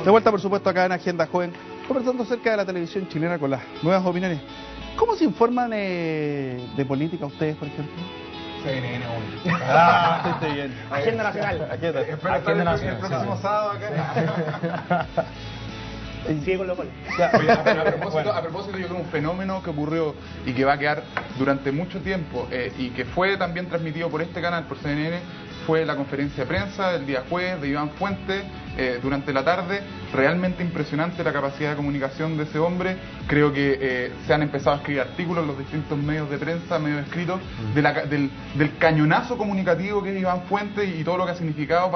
De vuelta, por supuesto, acá en Agenda Joven, conversando acerca de la televisión chilena con las nuevas opiniones. ¿Cómo se informan de política ustedes, por ejemplo? CNN 1. Estoy bien. Agenda Nacional. Agenda Nacional. El próximo sábado acá. Sigue con los goles. Oye, a propósito, yo creo un fenómeno que ocurrió y que va a quedar durante mucho tiempo y que fue también transmitido por este canal, por CNN, fue la conferencia de prensa del día jueves de Iván Fuentes durante la tarde. Realmente impresionante la capacidad de comunicación de ese hombre. Creo que se han empezado a escribir artículos en los distintos medios de prensa, medios escritos, del cañonazo comunicativo que es Iván Fuentes y todo lo que ha significado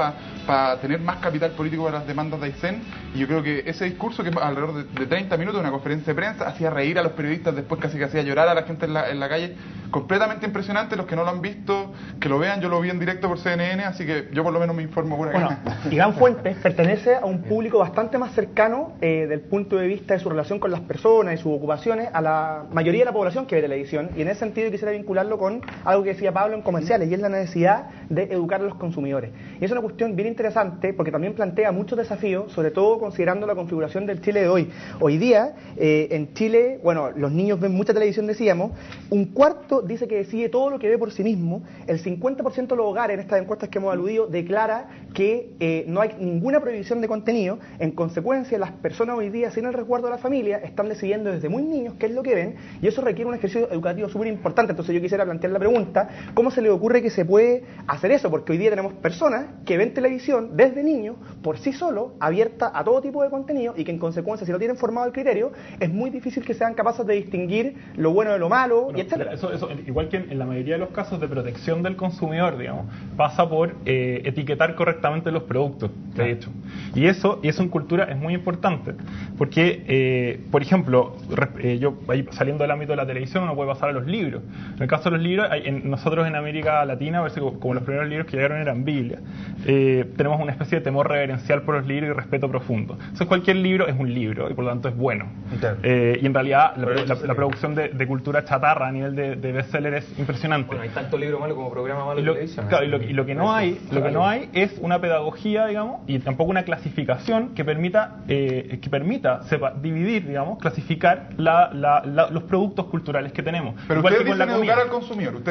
para tener más capital político para las demandas de Aysén. Y yo creo que ese discurso, que alrededor de 30 minutos de una conferencia de prensa, hacía reír a los periodistas, después casi que hacía llorar a la gente en la calle. Completamente impresionante. Los que no lo han visto, que lo vean. Yo lo vi en directo por CNN, así que yo por lo menos me informo por acá. Bueno, Iván Fuentes pertenece a un público bastante más cercano del punto de vista de su relación con las personas y sus ocupaciones a la mayoría de la población que ve televisión, y en ese sentido quisiera vincularlo con algo que decía Pablo en Comerciales, y es la necesidad de educar a los consumidores. Y es una cuestión bien interesante porque también plantea muchos desafíos, sobre todo considerando la configuración del Chile de hoy. Hoy día, en Chile, bueno, los niños ven mucha televisión, decíamos, un cuarto dice que decide todo lo que ve por sí mismo, el 50% de los hogares, en estas encuestas que hemos aludido, declara que no hay ninguna prohibición de contenido. En consecuencia, las personas hoy día, sin el resguardo de la familia, están decidiendo desde muy niños qué es lo que ven, y eso requiere un ejercicio educativo súper importante. Entonces yo quisiera plantear la pregunta, ¿cómo se le ocurre que se puede hacer eso? Porque hoy día tenemos personas que ven televisión desde niños, por sí solos, abierta a todo tipo de contenido, y que en consecuencia, si no tienen formado el criterio, es muy difícil que sean capaces de distinguir lo bueno de lo malo, y etcétera. Eso, igual que en la mayoría de los casos de protección del consumidor, digamos, pasa por etiquetar correctamente los productos, de hecho. Y eso en cultura es muy importante, porque, por ejemplo, yo saliendo del ámbito de la televisión, uno puede pasar a los libros. En el caso de los libros, nosotros en América Latina, a veces como los primeros libros que llegaron eran Biblia, tenemos una especie de temor reverencial por los libros y respeto profundo. Entonces cualquier libro es un libro y por lo tanto es bueno. Y en realidad la producción de cultura chatarra a nivel de bestseller es impresionante. Bueno, hay tanto libro malo como programa malo de televisión. Claro, y lo que no hay es una pedagogía, digamos, y tampoco una clasificación que permita dividir, digamos, clasificar los productos culturales que tenemos. Pero ustedes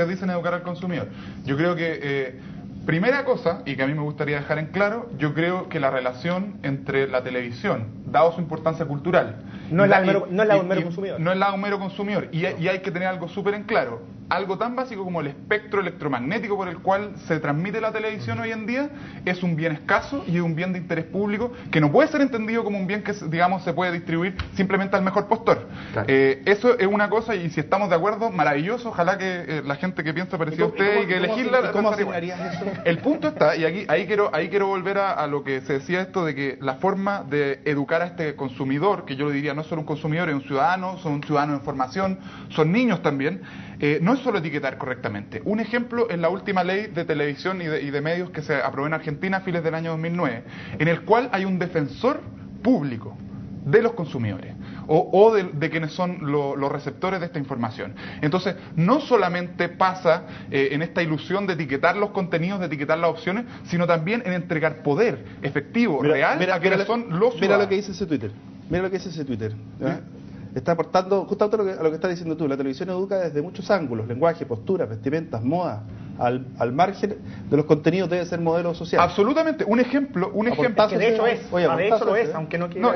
dicen educar al consumidor. Yo creo que primera cosa, y que a mí me gustaría dejar en claro, yo creo que la relación entre la televisión, dado su importancia cultural, no es la de un mero consumidor. No es la de un mero consumidor. Y hay que tener algo súper en claro. Algo tan básico como el espectro electromagnético por el cual se transmite la televisión hoy en día es un bien escaso y es un bien de interés público que no puede ser entendido como un bien que, digamos, se puede distribuir simplemente al mejor postor. Claro. Eso es una cosa, y si estamos de acuerdo, maravilloso. Ojalá que la gente que piensa parecido a usted y que legisla... ¿Cómo asignarías eso? El punto está, y ahí quiero volver a lo que se decía, esto de que la forma de educar a este consumidor, que yo le diría no es solo un consumidor, es un ciudadano, son un ciudadano en formación, son niños también, no es solo etiquetar correctamente. Un ejemplo es la última ley de televisión y de medios que se aprobó en Argentina a fines del año 2009, en el cual hay un defensor público de los consumidores o de quienes son los receptores de esta información. Entonces, no solamente pasa en esta ilusión de etiquetar los contenidos, de etiquetar las opciones, sino también en entregar poder efectivo, real, a quienes son los ciudadanos. Mira lo que dice ese Twitter. ¿Ya? Está aportando justamente a lo que estás diciendo tú. La televisión educa desde muchos ángulos: lenguaje, postura, vestimentas, moda. Al margen de los contenidos debe ser modelo social. Absolutamente. Un ejemplo. Que de hecho es. De hecho lo es, aunque no quiera.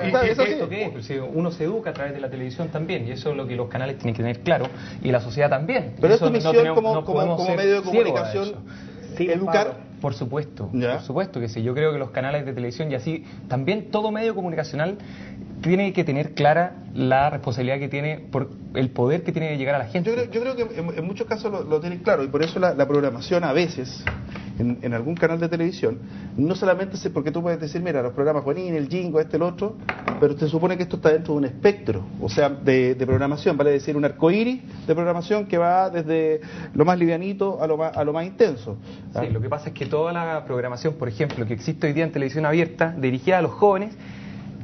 Uno se educa a través de la televisión también, y eso es lo que los canales tienen que tener claro, y la sociedad también. Pero es tu misión como medio de comunicación, educar. Por supuesto que sí. Yo creo que los canales de televisión, y así también todo medio comunicacional, tiene que tener clara la responsabilidad que tiene por el poder que tiene de llegar a la gente. Yo creo que en muchos casos lo tienen claro, y por eso la programación a veces en algún canal de televisión, no solamente porque tú puedes decir, mira, los programas Juanín, el Jingo, el otro, pero se supone que esto está dentro de un espectro, o sea, de programación, vale decir, un arcoíris de programación que va desde lo más livianito a lo más intenso. Sí, lo que pasa es que toda la programación, por ejemplo, que existe hoy día en televisión abierta, dirigida a los jóvenes,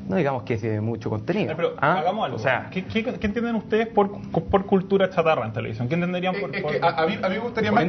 no digamos que es mucho contenido. Pero hagamos algo. O sea, ¿qué entienden ustedes por cultura chatarra en televisión? ¿Qué entenderían por...? A mí me gustaría más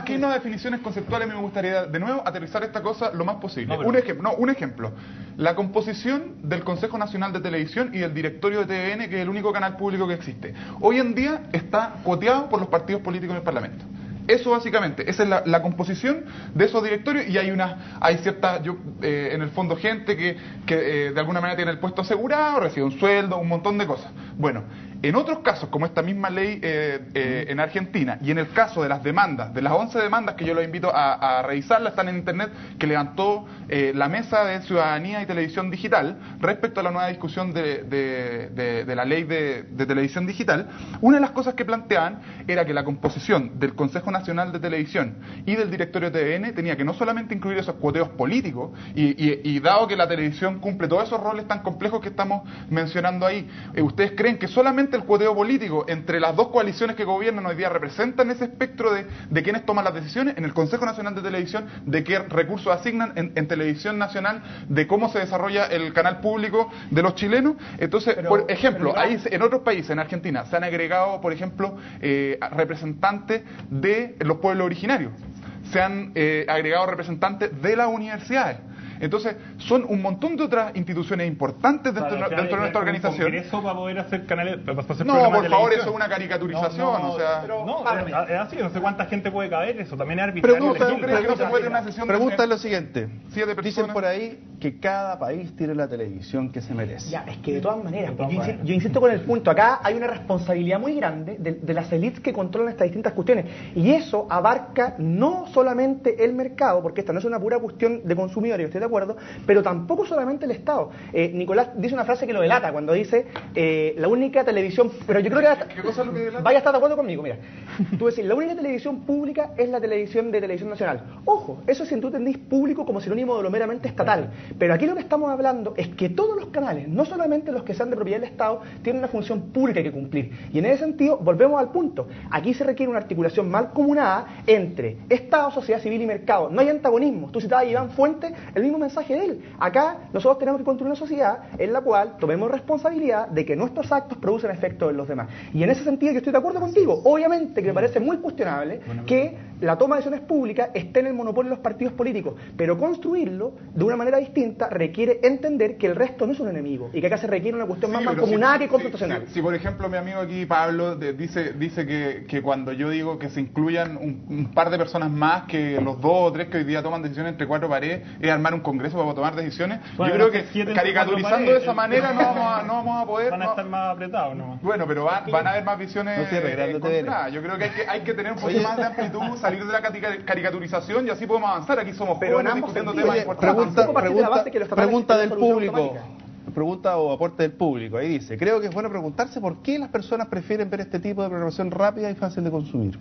que irnos a definiciones conceptuales, me gustaría de nuevo aterrizar esta cosa lo más posible. Un ejemplo. La composición del Consejo Nacional de Televisión y del directorio de TVN, que es el único canal público que existe. Hoy en día está cuoteado por los partidos políticos en el Parlamento. Eso básicamente, esa es la composición de esos directorios, y hay cierta, en el fondo, gente que de alguna manera tiene el puesto asegurado, recibe un sueldo, un montón de cosas. Bueno, en otros casos, como esta misma ley en Argentina, y en el caso de las demandas, de las 11 demandas que yo los invito a revisarlas, están en internet, que levantó la Mesa de Ciudadanía y Televisión Digital respecto a la nueva discusión de la ley de televisión digital, una de las cosas que planteaban era que la composición del Consejo Nacional de Televisión y del directorio de TVN tenía que no solamente incluir esos cuoteos políticos, y dado que la televisión cumple todos esos roles tan complejos que estamos mencionando ahí, ¿ustedes creen que solamente el cuoteo político entre las dos coaliciones que gobiernan hoy día representan ese espectro de quienes toman las decisiones en el Consejo Nacional de Televisión, de qué recursos asignan en Televisión Nacional, de cómo se desarrolla el canal público de los chilenos? Entonces, por ejemplo, ahí en otros países, en Argentina, se han agregado, por ejemplo, representantes de los pueblos originarios, se han agregado representantes de las universidades. Entonces, son un montón de otras instituciones importantes dentro de nuestra organización. ¿Congreso para poder hacer canales? Para hacer no, por favor, eso es una caricaturización. Es así, no sé cuánta gente puede caber, eso también es arbitrario. Pregunta lo siguiente. Dicen por ahí que cada país tiene la televisión que se merece. Ya, es que de todas maneras, yo insisto con el punto, acá hay una responsabilidad muy grande de las élites que controlan estas distintas cuestiones, y eso abarca no solamente el mercado, porque esta no es una pura cuestión de consumidores, yo estoy de acuerdo, pero tampoco solamente el Estado. Nicolás dice una frase que lo delata cuando dice la única televisión, pero yo creo que ¿qué cosa es lo que delata? Vaya a estar de acuerdo conmigo, mira. Tú decís, la única televisión pública es la televisión de Televisión Nacional. Ojo, eso si tú entendís público como sinónimo de lo meramente estatal. Pero aquí lo que estamos hablando es que todos los canales, no solamente los que sean de propiedad del Estado, tienen una función pública que cumplir. Y en ese sentido, volvemos al punto. Aquí se requiere una articulación mancomunada entre Estado, sociedad civil y mercado. No hay antagonismo. Tú citabas a Iván Fuentes, el mismo mensaje de él. Acá nosotros tenemos que construir una sociedad en la cual tomemos responsabilidad de que nuestros actos producen efectos en los demás. Y en ese sentido yo estoy de acuerdo contigo. Obviamente que me parece muy cuestionable que la toma de decisiones públicas esté en el monopolio de los partidos políticos, pero construirlo de una manera distinta requiere entender que el resto no es un enemigo y que acá se requiere una cuestión más mancomunada que confrontacional. Si por ejemplo mi amigo aquí Pablo dice que cuando yo digo que se incluyan un par de personas más que los 2 o 3 que hoy día toman decisiones entre 4 paredes es armar un congreso para tomar decisiones, bueno, yo creo que caricaturizando de esa manera no vamos a poder. Van a estar más apretados, ¿no? Bueno, pero van a haber más visiones encontradas. Yo creo que hay que tener un poco más de amplitud, salir de la caricaturización, y así podemos avanzar. Aquí somos jóvenes discutiendo temas importantes. Pregunta del público. Pregunta o aporte del público. Ahí dice, creo que es bueno preguntarse por qué las personas prefieren ver este tipo de programación rápida y fácil de consumir.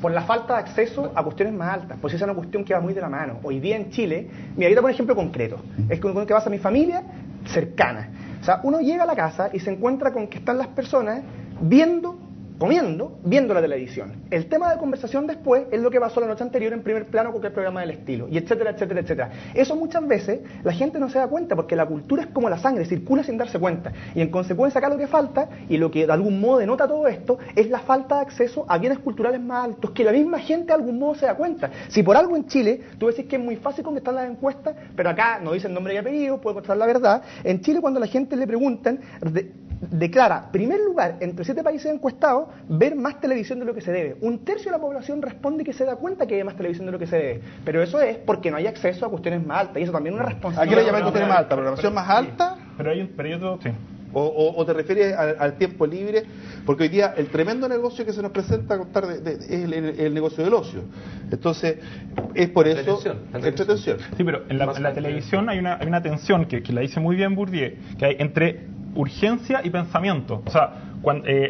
Por la falta de acceso a cuestiones más altas, pues esa es una cuestión que va muy de la mano. Hoy día en Chile, mira, ahorita por ejemplo concreto, es con que vas a mi familia cercana. O sea, uno llega a la casa y se encuentra con que están las personas viendo la televisión. El tema de conversación después es lo que pasó la noche anterior en primer plano con el programa del estilo, y etcétera, etcétera, etcétera. Eso muchas veces la gente no se da cuenta, porque la cultura es como la sangre, circula sin darse cuenta, y en consecuencia acá lo que falta, y lo que de algún modo denota todo esto, es la falta de acceso a bienes culturales más altos, que la misma gente de algún modo se da cuenta. Si por algo en Chile, tú decís que es muy fácil contestar las encuestas, pero acá no dicen nombre y apellido, puede contestar la verdad. En Chile, cuando la gente le preguntan, declara, primer lugar, entre 7 países encuestados, ver más televisión de lo que se debe. 1/3 de la población responde que se da cuenta que hay más televisión de lo que se debe. Pero eso es porque no hay acceso a cuestiones más altas, y eso también es una responsabilidad. ¿A qué le llaman cuestiones más altas? ¿Programación más alta? Pero hay un periodo, sí. ¿O te refieres al tiempo libre? Porque hoy día el tremendo negocio que se nos presenta a contar es el negocio del ocio. Entonces, es por eso... Entretención. Sí, pero en la televisión hay una tensión que la dice muy bien Bourdieu, que hay entre urgencia y pensamiento. O sea,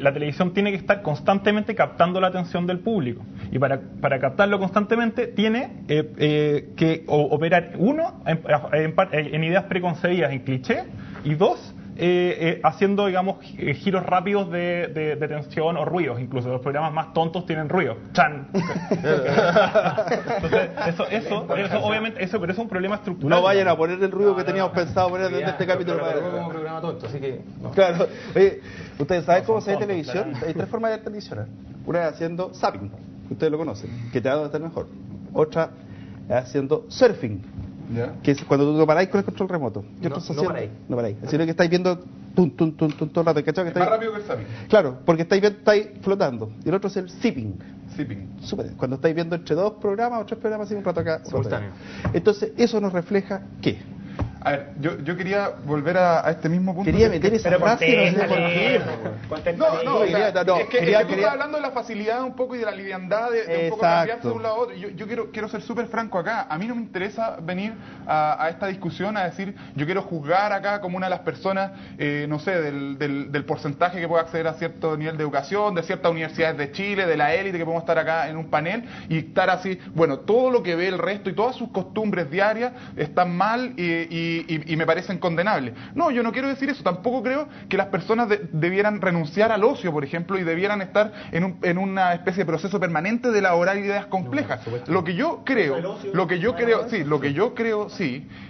la televisión tiene que estar constantemente captando la atención del público, y para captarlo constantemente tiene que operar, uno, en ideas preconcebidas, en cliché, y 2, haciendo, digamos, giros rápidos de tensión o ruidos. Incluso los programas más tontos tienen ruido. ¡Chan! Entonces, eso obviamente, pero es un problema estructural. No vayan a poner el ruido que teníamos pensado poner desde este capítulo. Como programa tonto, así que... No. Claro. Ustedes saben cómo se ve televisión. Hay 3 formas de ver televisión. Una es haciendo zapping, que ustedes lo conocen, que te va a estar mejor. Otra es haciendo surfing, que es cuando tú no paráis con el control remoto. No paráis. Así que estáis viendo todo el rato. ¿Cachai? Es más rápido que el zapping. Claro, porque estáis flotando. Y el otro es el zipping. Súper. Cuando estáis viendo entre 2 programas o 3 programas, así un rato acá. Entonces, eso nos refleja ¿qué? A ver, yo quería volver a este mismo punto. Quería meter esa frase, no sé por qué. No, es que tú estás hablando de la facilidad un poco y de la liviandad de un poco cambiarse de un lado a otro. Yo quiero ser súper franco acá. A mí no me interesa venir a esta discusión a decir, yo quiero juzgar acá como una de las personas, no sé, del porcentaje que puede acceder a cierto nivel de educación, de ciertas universidades de Chile, de la élite, que podemos estar acá en un panel y estar así, bueno, todo lo que ve el resto y todas sus costumbres diarias están mal y me parecen condenables. No, yo no quiero decir eso. Tampoco creo que las personas debieran renunciar al ocio, por ejemplo, y debieran estar en una especie de proceso permanente de elaborar ideas complejas. Lo que yo creo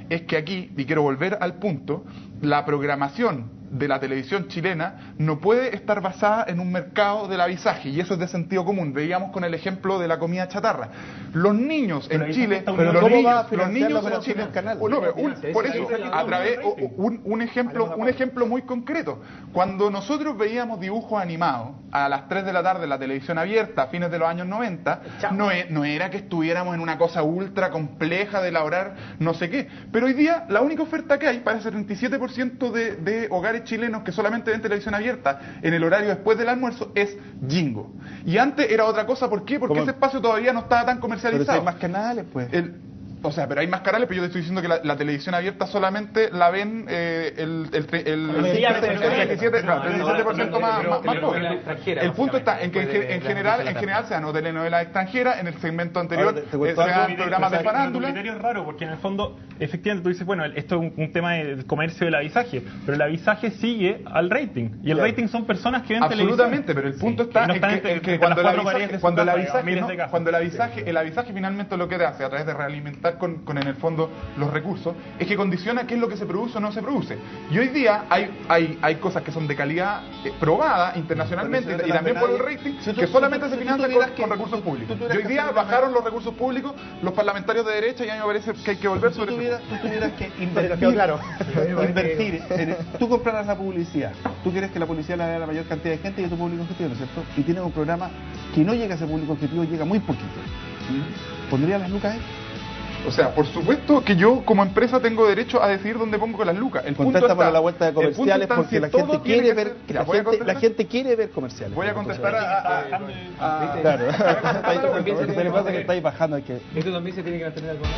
es que aquí, y quiero volver al punto, la programación de la televisión chilena no puede estar basada en un mercado del avisaje, y eso es de sentido común. Veíamos con el ejemplo de la comida chatarra. Los niños en Chile, los niños en Chile, por eso, a través un ejemplo muy concreto. Cuando nosotros veíamos dibujos animados a las 3 de la tarde en la televisión abierta a fines de los años 90, no era que estuviéramos en una cosa ultra compleja de elaborar no sé qué, pero hoy día la única oferta que hay para el 77% de hogares chilenos que solamente ven televisión abierta en el horario después del almuerzo es Jingo. Y antes era otra cosa. ¿Por qué? Porque ese espacio todavía no estaba tan comercializado. Pero si hay más canales, pues. Pero hay más canales, pero yo te estoy diciendo que la televisión abierta solamente la ven el 17% más pobre. El punto está en que en general se dan telenovelas extranjeras, en el segmento anterior se dan programas de farándula. El criterio es raro, porque en el fondo, efectivamente, tú dices, bueno, esto es un tema del comercio del avisaje, pero el avisaje sigue al rating, y el rating son personas que ven televisión. Absolutamente, pero el punto está en que cuando el avisaje finalmente lo que hace a través de realimentar con en el fondo los recursos, es que condiciona qué es lo que se produce o no se produce. Y hoy día hay cosas que son de calidad probada internacionalmente y también por el rating, que solamente se financian con recursos públicos. Y hoy día bajaron los recursos públicos los parlamentarios de derecha, y a mí me parece que hay que volver sobre eso. Tú tuvieras que invertir, tú compraras la publicidad, tú quieres que la publicidad la vea la mayor cantidad de gente y a tu público objetivo, ¿no es cierto? Y tienes un programa que no llega a ese público objetivo, llega muy poquito. ¿Pondrías las lucas ahí? O sea, por supuesto que yo como empresa tengo derecho a decidir dónde pongo las lucas. El punto está, para la vuelta de comerciales, porque la gente quiere ver, la gente quiere ver comerciales. Voy a contestar claro. Lo que pasa es que estáis bajando. ¿Esto también se tiene que mantener algo más?